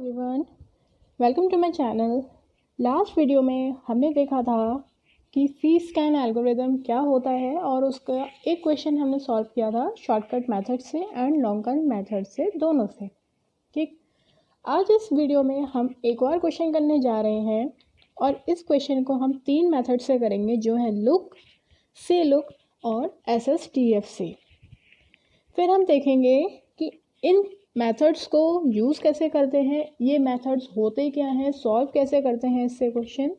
Everyone, welcome to my channel. Last video में हमने देखा था कि सी स्कैन एल्गोरिदम क्या होता है और उसका एक क्वेश्चन हमने सॉल्व किया था शॉर्टकट मेथड से एंड लॉन्ग कट मेथड से, दोनों से। ठीक, आज इस वीडियो में हम एक और क्वेश्चन करने जा रहे हैं और इस क्वेश्चन को हम 3 मेथड से करेंगे, जो है लुक, सी लुक और SSTF से। फिर हम देखेंगे कि इन मेथड्स को यूज़ कैसे करते हैं, ये मेथड्स होते क्या हैं, सॉल्व कैसे करते हैं इससे क्वेश्चन,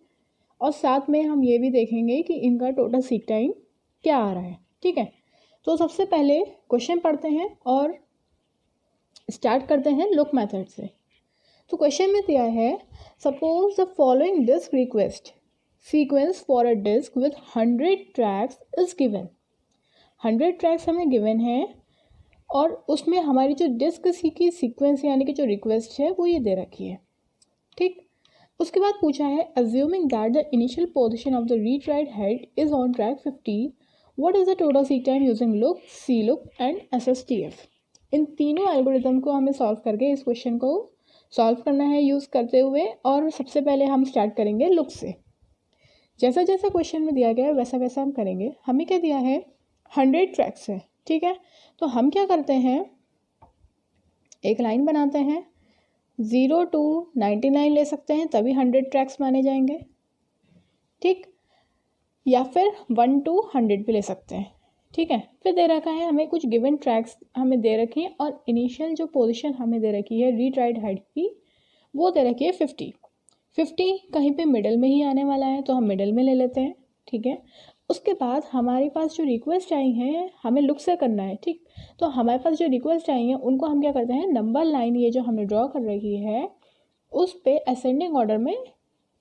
और साथ में हम ये भी देखेंगे कि इनका टोटल सीक टाइम क्या आ रहा है। ठीक है, तो सबसे पहले क्वेश्चन पढ़ते हैं और स्टार्ट करते हैं लुक मेथड से। तो क्वेश्चन में दिया है, suppose the following disk request sequence for a disk with 100 tracks is given. 100 tracks हमें गिवन है और उसमें हमारी जो डिस्क की सीक्वेंस यानी कि जो रिक्वेस्ट है वो ये दे रखी है। ठीक, उसके बाद पूछा है, assuming that the initial position of the read write head is on track 50, what is the total seek time using look, C look and SSTF। इन तीनों एल्गोरिदम को हमें सॉल्व करके इस क्वेश्चन को सॉल्व करना है यूज़ करते हुए। और सबसे पहले हम स्टार्ट करेंगे लुक से। जैसा जैसा क्वेश्चन में दिया गया है वैसा वैसा हम करेंगे। हमें क्या दिया है, 100 ट्रैक्स है। ठीक है, तो हम क्या करते हैं, एक लाइन बनाते हैं, 0 to 99 ले सकते हैं तभी 100 ट्रैक्स माने जाएंगे। ठीक, या फिर 1 to 100 भी ले सकते हैं। ठीक है, फिर दे रखा है हमें कुछ गिवन ट्रैक्स हमें दे रखी है और इनिशियल जो पोजीशन हमें दे रखी है रीड राइट हेड की वो दे रखी है 50 कहीं पे मिडल में ही आने वाला है तो हम मिडल में ले लेते हैं। ठीक है, उसके बाद हमारे पास जो रिक्वेस्ट आई हैं हमें लुक से करना है। ठीक, तो हमारे पास जो रिक्वेस्ट आई हैं उनको हम क्या करते हैं, नंबर लाइन ये जो हमने ड्रॉ कर रही है उस पे असेंडिंग ऑर्डर में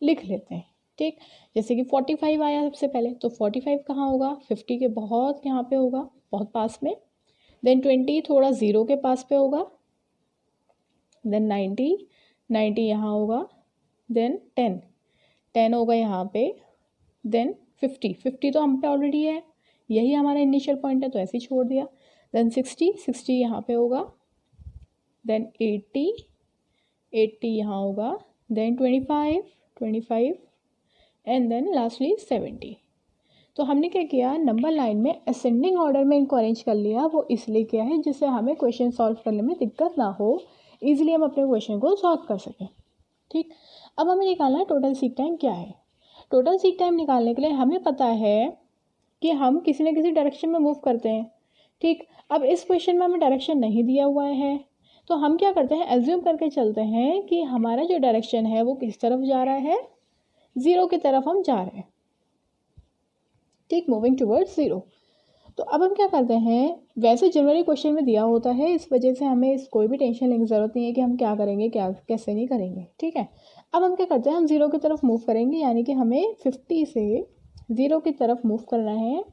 लिख लेते हैं। ठीक, जैसे कि 45 आया सबसे पहले, तो 45 कहाँ होगा, 50 के बहुत यहाँ पे होगा, बहुत पास में। देन 20 थोड़ा 0 के पास पे होगा। देन 90 यहाँ होगा। देन 10 होगा यहाँ पे। देन 50 तो हम पे ऑलरेडी है, यही हमारा इनिशियल पॉइंट है तो ऐसे ही छोड़ दिया। देन 60 यहाँ पे होगा। देन 80 यहाँ होगा। Then 25 and then lastly 70। तो हमने क्या किया, नंबर लाइन में असेंडिंग ऑर्डर में इनको अरेंज कर लिया। वो इसलिए किया है जिससे हमें क्वेश्चन सॉल्व करने में दिक्कत ना हो, ईजिली हम अपने क्वेश्चन को सॉल्व कर सकें। ठीक, अब हमें निकालना है टोटल सीक टाइम क्या है। टोटल सीक टाइम निकालने के लिए हमें पता है कि हम किसी न किसी डायरेक्शन में मूव करते हैं। ठीक, अब इस क्वेश्चन में हमें डायरेक्शन नहीं दिया हुआ है तो हम क्या करते हैं, एज्यूम करके चलते हैं कि हमारा जो डायरेक्शन है वो किस तरफ जा रहा है, 0 की तरफ हम जा रहे हैं। ठीक, मूविंग टुवर्ड्स 0। तो अब हम क्या करते हैं, वैसे जनरली क्वेश्चन में दिया होता है, इस वजह से हमें कोई भी टेंशन लेने की ज़रूरत नहीं है कि हम क्या करेंगे क्या कैसे नहीं करेंगे। ठीक है, अब हम क्या करते हैं, हम 0 की तरफ मूव करेंगे, यानी कि हमें 50 से 0 की तरफ मूव करना है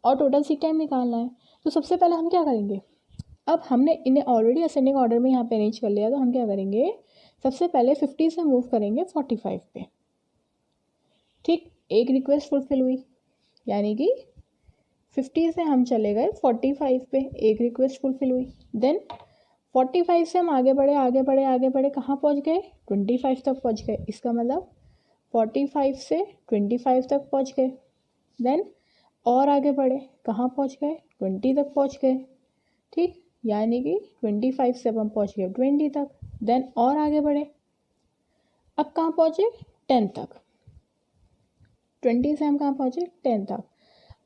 और टोटल सीक टाइम निकालना है। तो सबसे पहले हम क्या करेंगे, अब हमने इन्हें ऑलरेडी असेंडिंग ऑर्डर में यहाँ पे अरेंज कर लिया, तो हम क्या करेंगे, सबसे पहले 50 से मूव करेंगे 45 पे। ठीक, एक रिक्वेस्ट फुलफिल हुई, यानी कि 50 से हम चले गए 45 पे, एक रिक्वेस्ट फुलफिल हुई। देन 45 से हम आगे बढ़े कहाँ पहुँच गए, 25 तक पहुँच गए। इसका मतलब 45 से 25 तक पहुँच गए। देन और आगे बढ़े, कहाँ पहुँच गए, 20 तक पहुँच गए। ठीक, यानी कि 25 से अब हम पहुँच गए 20 तक। देन और आगे बढ़े, अब कहाँ पहुँचे, 10 तक। 20 से हम कहाँ पहुँचे, 10 तक।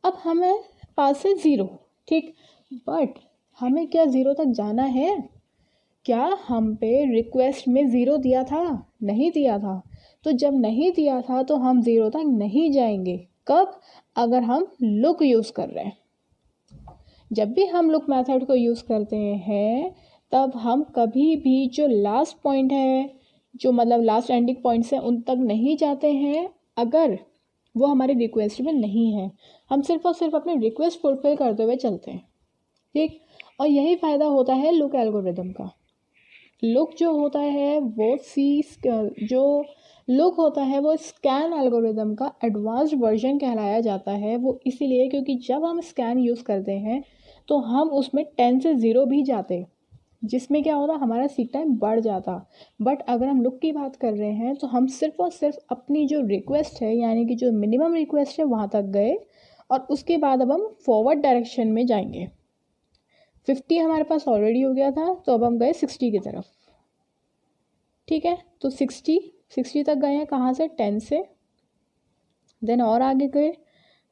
अब हमें पास से 0। ठीक, बट हमें क्या 0 तक जाना है, क्या हम पे रिक्वेस्ट में 0 दिया था, नहीं दिया था। तो जब नहीं दिया था तो हम 0 तक नहीं जाएंगे। कब, अगर हम लुक यूज़ कर रहे हैं। जब भी हम लुक मेथड को यूज़ करते हैं तब हम कभी भी जो लास्ट पॉइंट है, जो मतलब लास्ट एंडिंग पॉइंट्स हैं, उन तक नहीं जाते हैं अगर वो हमारी रिक्वेस्ट में नहीं है। हम सिर्फ और सिर्फ अपनी रिक्वेस्ट फुलफिल करते हुए चलते हैं। ठीक, और यही फ़ायदा होता है लुक एल्गोरिदम का। लुक जो होता है वो जो लुक होता है वो स्कैन एल्गोरिदम का एडवांस्ड वर्जन कहलाया जाता है। वो इसीलिए क्योंकि जब हम स्कैन यूज़ करते हैं तो हम उसमें 10 से 0 भी जाते, जिसमें क्या होता, हमारा सीक टाइम बढ़ जाता। बट अगर हम लुक की बात कर रहे हैं तो हम सिर्फ और सिर्फ अपनी जो रिक्वेस्ट है, यानी कि जो मिनिमम रिक्वेस्ट है वहाँ तक गए, और उसके बाद अब हम फॉरवर्ड डायरेक्शन में जाएंगे। 50 हमारे पास ऑलरेडी हो गया था, तो अब हम गए 60 की तरफ। ठीक है, तो 60 तक गए हैं, कहाँ से, 10 से। देन और आगे गए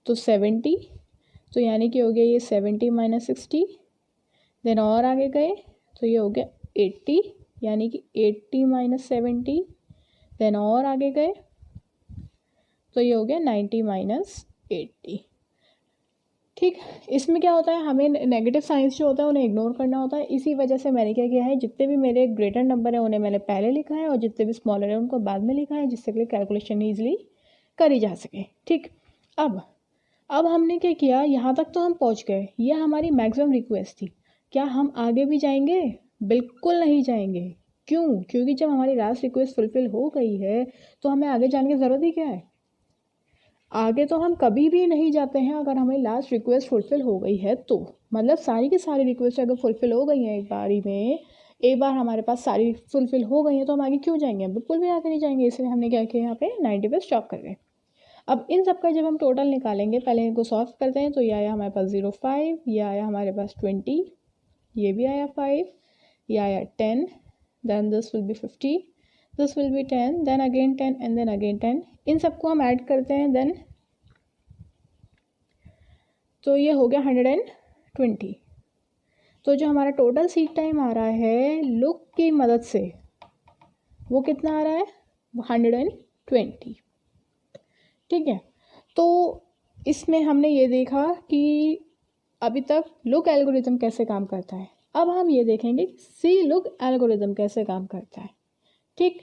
तो 70, तो यानी कि हो गया ये 70 माइनस 60। देन और आगे गए तो ये हो गया 80, यानी कि 80 माइनस 70। देन और आगे गए तो ये हो गया 90 माइनस 80। ठीक, इसमें क्या होता है, हमें नेगेटिव साइंस जो होता है उन्हें इग्नोर करना होता है। इसी वजह से मैंने क्या किया है, जितने भी मेरे ग्रेटर नंबर है उन्हें मैंने पहले लिखा है, और जितने भी स्मॉलर है उनको बाद में लिखा है, जिससे कि कैलकुलेशन ईजिली करी जा सके। ठीक, अब हमने क्या किया, यहाँ तक तो हम पहुँच गए, ये हमारी मैक्सिमम रिक्वेस्ट थी। क्या हम आगे भी जाएंगे? बिल्कुल नहीं जाएंगे। क्यों? क्योंकि जब हमारी लास्ट रिक्वेस्ट फुलफिल हो गई है तो हमें आगे जाने की ज़रूरत ही क्या है। आगे तो हम कभी भी नहीं जाते हैं अगर हमें लास्ट रिक्वेस्ट फुलफिल हो गई है तो। मतलब सारी की सारी रिक्वेस्ट अगर फुलफिल हो गई हैं एक बारी में, एक बार हमारे पास सारी फुलफिल हो गई हैं, तो हम आगे क्यों जाएंगे? बिल्कुल भी आगे नहीं जाएंगे। इसलिए हमने क्या किया, यहाँ पे 90 पे स्टॉप कर गए। अब इन सब का जब हम टोटल निकालेंगे, पहले इनको सॉल्व करते हैं। तो ये आया हमारे पास 05, ये आया हमारे पास 20, ये भी आया 5, ये आया 10, then this will be 50, this will be 10, then again 10 and then again 10। इन सबको हम ऐड करते हैं, देन तो ये हो गया 120। तो जो हमारा टोटल सीक टाइम आ रहा है लुक की मदद से, वो कितना आ रहा है, 120। ठीक है, तो इसमें हमने ये देखा कि अभी तक लुक एल्गोरिथम कैसे काम करता है। अब हम ये देखेंगे सी लुक एल्गोरिथम कैसे काम करता है। ठीक,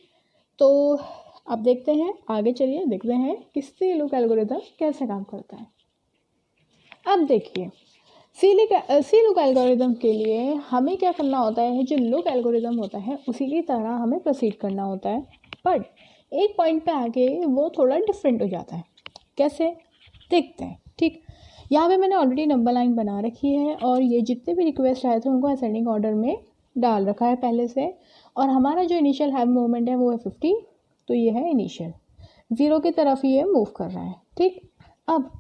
तो अब देखते हैं, आगे चलिए देखते हैं कि सी लुक एल्गोरिथम कैसे काम करता है। अब देखिए, सी लुक एल्गोरिथम के लिए हमें क्या करना होता है, जो लुक एल्गोरिथम होता है उसी की तरह हमें प्रोसीड करना होता है। बट एक पॉइंट पे आके वो थोड़ा डिफरेंट हो जाता है। कैसे, देखते हैं। ठीक, यहाँ पे मैंने ऑलरेडी नंबर लाइन बना रखी है, और ये जितने भी रिक्वेस्ट आए थे उनको असेंडिंग ऑर्डर में डाल रखा है पहले से। और हमारा जो इनिशियल हैव मूवमेंट है वो है 50, तो ये है इनिशियल, 0 की तरफ ही ये मूव कर रहा है। ठीक, अब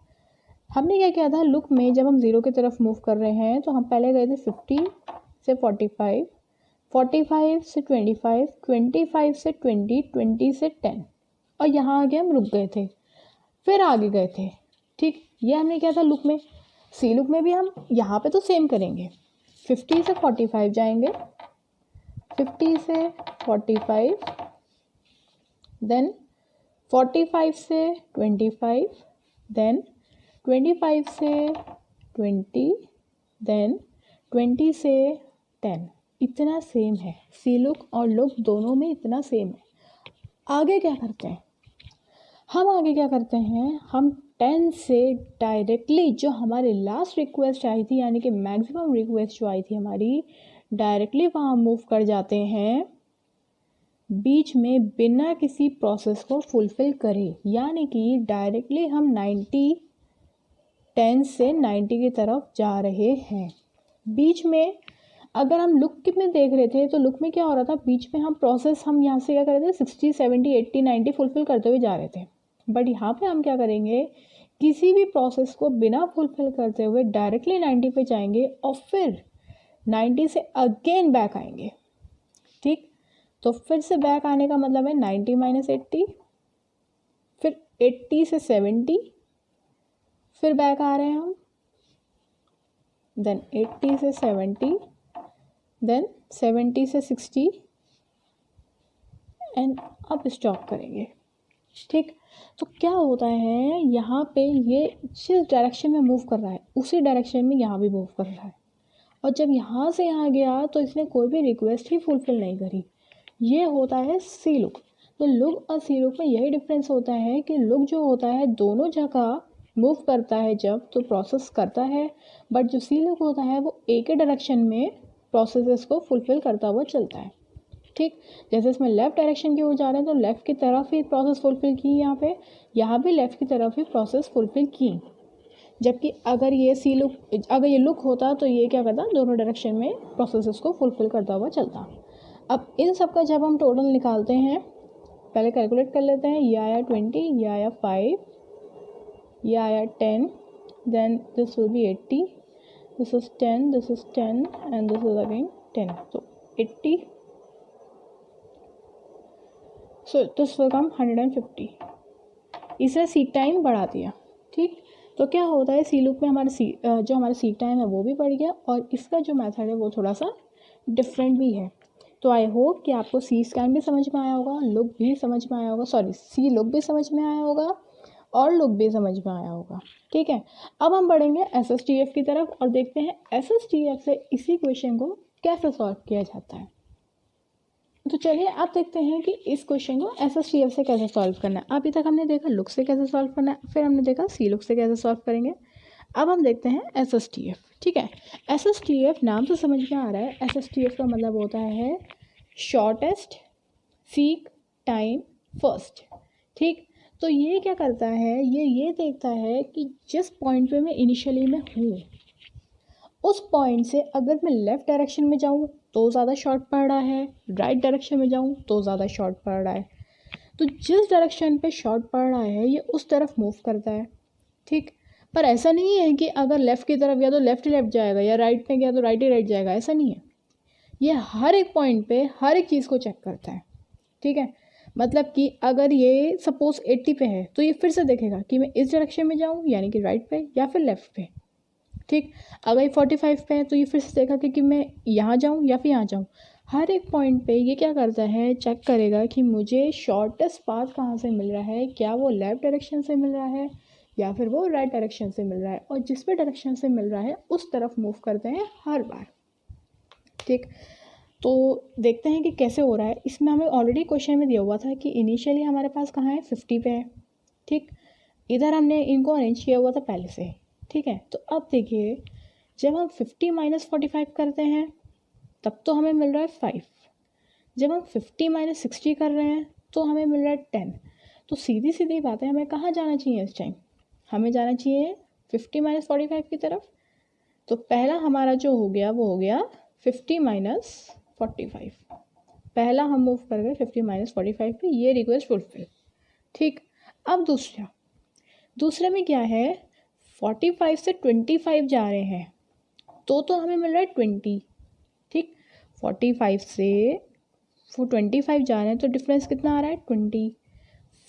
हमने क्या किया था, लुक में जब हम 0 की तरफ मूव कर रहे हैं तो हम पहले गए थे 50 से 45, 45 से 25, 25 से 20, 20 से 10, और यहाँ आगे हम रुक गए थे, फिर आगे गए थे। ठीक, ये हमने किया था लुक में। सी लुक में भी हम यहाँ पे तो सेम करेंगे, 50 से 45 जाएंगे, 50 से 45, देन 45 से 25, देन 25 से 20, देन 20 से 10। इतना सेम है, सी लुक और लुक दोनों में इतना सेम है। आगे क्या करते हैं, हम 10 से डायरेक्टली जो हमारी लास्ट रिक्वेस्ट आई थी, यानी कि मैक्सिमम रिक्वेस्ट जो आई थी हमारी, डायरेक्टली वहाँ मूव कर जाते हैं, बीच में बिना किसी प्रोसेस को फुलफ़िल करे। यानी कि डायरेक्टली हम 10 से 90 की तरफ जा रहे हैं। बीच में अगर हम लुक में देख रहे थे तो लुक में क्या हो रहा था, बीच में हम प्रोसेस, हम यहाँ से क्या कर रहे थे, 60, 70, 80, 90 फुलफ़िल करते हुए जा रहे थे। बट यहाँ पे हम क्या करेंगे, किसी भी प्रोसेस को बिना फुलफ़िल करते हुए डायरेक्टली 90 पे जाएंगे, और फिर 90 से अगेन बैक आएंगे। ठीक, तो फिर से बैक आने का मतलब है 90 माइनस 80, फिर 80 से 70, फिर बैक आ रहे हैं हम, देन 80 से 70, देन 70 से 60, एंड अब स्टॉप करेंगे। ठीक, तो क्या होता है, यहाँ पे ये जिस डायरेक्शन में मूव कर रहा है उसी डायरेक्शन में यहाँ भी मूव कर रहा है, और जब यहाँ से यहाँ गया तो इसने कोई भी रिक्वेस्ट ही फुलफ़िल नहीं करी। ये होता है सी लुक। तो लुक और सी लुक में यही डिफरेंस होता है कि लुक जो होता है दोनों जगह मूव करता है जब, तो प्रोसेस करता है, बट जो सी लुक होता है वो एक ही डायरेक्शन में प्रोसेसेस को फुलफ़िल करता हुआ चलता है। ठीक, जैसे इसमें लेफ़्ट डायरेक्शन की ओर जा रहे हैं तो लेफ़्ट की तरफ ही प्रोसेस फुलफ़िल की, यहाँ भी लेफ़्ट की तरफ ही प्रोसेस फुलफ़िल की। जबकि अगर ये लुक होता तो ये क्या करता, दोनों डायरेक्शन में प्रोसेसेस को फुलफ़िल करता हुआ चलता। अब इन सब का जब हम टोटल निकालते हैं, पहले कैलकुलेट कर लेते हैं। ये आया 20, ये आया 5, ये आया 10, then this will be 80, this is 10, this is 10 and this is again 10, तो 80, सो दिस विल कम 150। इसे सीक टाइम बढ़ा दिया, ठीक। तो क्या होता है, सी लूप में जो हमारा सीक टाइम है वो भी बढ़ गया, और इसका जो मेथड है वो थोड़ा सा डिफरेंट भी है। तो आई होप कि आपको सी स्कैन भी समझ में आया होगा, लुक भी समझ में आया होगा, सी लुक भी समझ में आया होगा और लुक भी समझ में आया होगा, ठीक है। अब हम बढ़ेंगे SSTF की तरफ और देखते हैं SSTF से इसी क्वेश्चन को कैसे सॉल्व किया जाता है। तो चलिए आप देखते हैं कि इस क्वेश्चन को SSTF से कैसे सॉल्व करना है। अभी तक हमने देखा लुक से कैसे सॉल्व करना है, फिर हमने देखा सी लुक से कैसे सॉल्व करेंगे। अब हम देखते हैं SSTF, ठीक है। SSTF नाम से समझ में आ रहा है, SSTF का मतलब होता है शॉर्टेस्ट सीक टाइम फर्स्ट, ठीक। तो ये क्या करता है, ये देखता है कि जिस पॉइंट पे मैं इनिशियली में हूँ उस पॉइंट से अगर मैं लेफ़्ट डायरेक्शन में जाऊँ तो ज़्यादा शॉर्ट पड़ रहा है, राइट डायरेक्शन में जाऊँ तो ज़्यादा शॉर्ट पड़ रहा है। तो जिस डायरेक्शन पे शॉर्ट पड़ रहा है ये उस तरफ मूव करता है, ठीक। पर ऐसा नहीं है कि अगर लेफ़्ट की तरफ गया तो लेफ़्ट ही लेफ़्ट जाएगा, या राइट में गया तो राइट ही राइट जाएगा, ऐसा नहीं है। ये हर एक पॉइंट पे हर एक चीज़ को चेक करता है, ठीक है। मतलब कि अगर ये सपोज़ 80 पे है तो ये फिर से देखेगा कि मैं इस डायरेक्शन में जाऊँ यानी कि राइट पे या फिर लेफ़्ट पे, ठीक। अगर ये 45 पे है तो ये फिर से देखा कि मैं यहाँ जाऊँ या फिर यहाँ जाऊँ। हर एक पॉइंट पे ये क्या करता है, चेक करेगा कि मुझे शॉर्टेस्ट पाथ कहाँ से मिल रहा है, क्या वो लेफ़्ट डायरेक्शन से मिल रहा है या फिर वो राइट डायरेक्शन से मिल रहा है, और जिस भी डायरेक्शन से मिल रहा है उस तरफ मूव करते हैं हर बार, ठीक। तो देखते हैं कि कैसे हो रहा है। इसमें हमें ऑलरेडी क्वेश्चन में दिया हुआ था कि इनिशियली हमारे पास कहाँ है, 50 पे है, ठीक। इधर हमने इनको अरेंज किया हुआ था पहले से, ठीक है। तो अब देखिए जब हम 50 माइनस 45 करते हैं तब तो हमें मिल रहा है 5, जब हम 50 माइनस 60 कर रहे हैं तो हमें मिल रहा है 10। तो सीधी सीधी बात है, हमें कहाँ जाना चाहिए इस टाइम, हमें जाना चाहिए 50 माइनस 45 की तरफ। तो पहला हमारा जो हो गया वो हो गया 50 माइनस 45, पहला हम मूव कर गए 50 माइनस 45 पे, ये रिक्वेस्ट फुलफिल, ठीक। अब दूसरे में क्या है, 45 से 25 जा रहे हैं तो हमें मिल रहा है 20, ठीक। 45 से 25 जा रहे हैं तो डिफरेंस कितना आ रहा है, 20।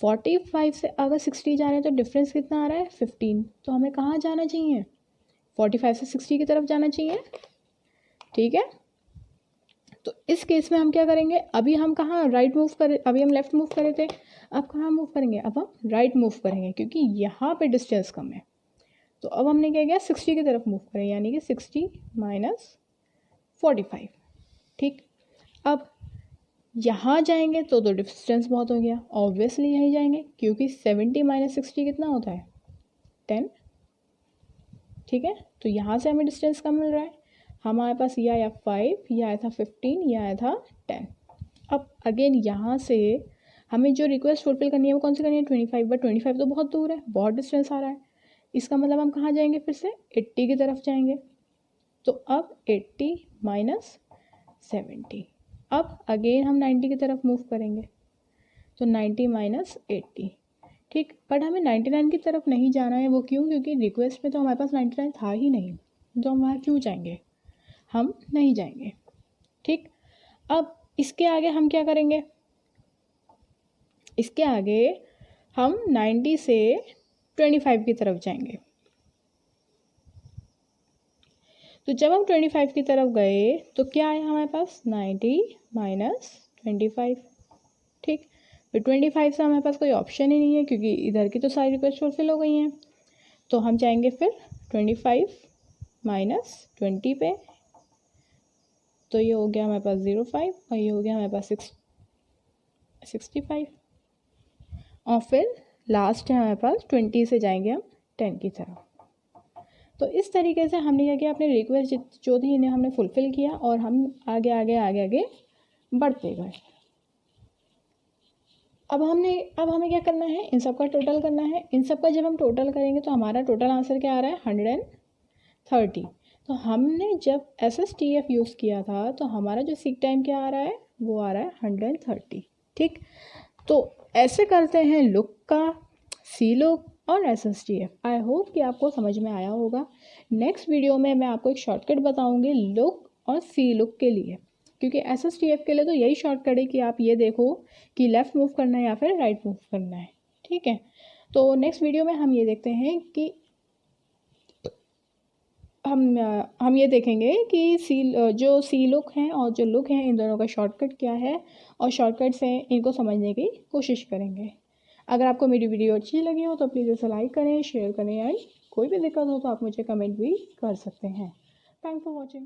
45 से अगर 60 जा रहे हैं तो डिफरेंस कितना आ रहा है, 15। तो हमें कहाँ जाना चाहिए, 45 से 60 की तरफ जाना चाहिए, ठीक है। तो इस केस में हम क्या करेंगे, अभी हम कहाँ राइट मूव करे, अभी हम लेफ़्ट मूव करे थे, अब कहाँ मूव करेंगे, अब हम राइट मूव करेंगे क्योंकि यहाँ पे डिस्टेंस कम है। तो अब हमने क्या किया, 60 की तरफ मूव करें यानी कि 60 माइनस 45, ठीक। अब यहाँ जाएंगे तो डिस्टेंस बहुत हो गया, ऑब्वियसली यहीं जाएंगे क्योंकि 70 माइनस 60 कितना होता है, 10, ठीक है। तो यहाँ से हमें डिस्टेंस कम मिल रहा है, हमारे पास ये आया 5, ये आया था 15, ये आया था 10। अब अगेन यहाँ से हमें जो रिक्वेस्ट फुलफिल करनी है वो कौन सी करनी है, 25, बट 25 तो बहुत दूर है, बहुत डिस्टेंस आ रहा है। इसका मतलब हम कहाँ जाएंगे, फिर से 80 की तरफ जाएंगे। तो अब 80 माइनस 70, अब अगेन हम 90 की तरफ मूव करेंगे तो 90 माइनस 80, ठीक। बट हमें 99 की तरफ नहीं जाना है, वो क्यों, क्योंकि रिक्वेस्ट में तो हमारे पास 99 था ही नहीं, तो हम वहाँ क्यों जाएंगे, हम नहीं जाएंगे, ठीक। अब इसके आगे हम क्या करेंगे, इसके आगे हम 90 से 25 की तरफ जाएंगे। तो जब हम 25 की तरफ गए तो क्या आया हमारे पास, 90 माइनस 25, ठीक। फिर 25 से हमारे पास कोई ऑप्शन ही नहीं है क्योंकि इधर की तो सारी रिक्वेस्ट फुलफिल हो गई हैं। तो हम जाएंगे फिर 25 माइनस 20 पे, तो ये हो गया हमारे पास 05 और ये हो गया हमारे पास 65, और फिर लास्ट है हमारे पास 20 से जाएंगे हम 10 की तरफ। तो इस तरीके से हमने क्या किया, अपने रिक्वेस्ट जो थी इन्हें हमने फुलफ़िल किया और हम आगे आगे आगे आगे बढ़ते गए। अब हमें क्या करना है, इन सब का टोटल करना है। इन सब का जब हम टोटल करेंगे तो हमारा टोटल आंसर क्या आ रहा है, 130। तो हमने जब SSTF यूज़ किया था तो हमारा जो सीक टाइम क्या आ रहा है, वो आ रहा है 130। ठीक, तो ऐसे करते हैं लुक का, सी लुक और SSTF। आई होप कि आपको समझ में आया होगा। नेक्स्ट वीडियो में मैं आपको एक शॉर्टकट बताऊंगी लुक और सी लुक के लिए, क्योंकि SSTF के लिए तो यही शॉर्टकट है कि आप ये देखो कि लेफ़्ट मूव करना है या फिर राइट मूव करना है। ठीक है, तो नेक्स्ट वीडियो में हम ये देखते हैं कि हम ये देखेंगे कि जो सी लुक हैं और जो लुक हैं, इन दोनों का शॉर्टकट क्या है, और शॉर्टकट से इनको समझने की कोशिश करेंगे। अगर आपको मेरी वीडियो अच्छी लगी हो तो प्लीज़ इसे लाइक करें, शेयर करें, एंड कोई भी दिक्कत हो तो आप मुझे कमेंट भी कर सकते हैं। Thanks for watching.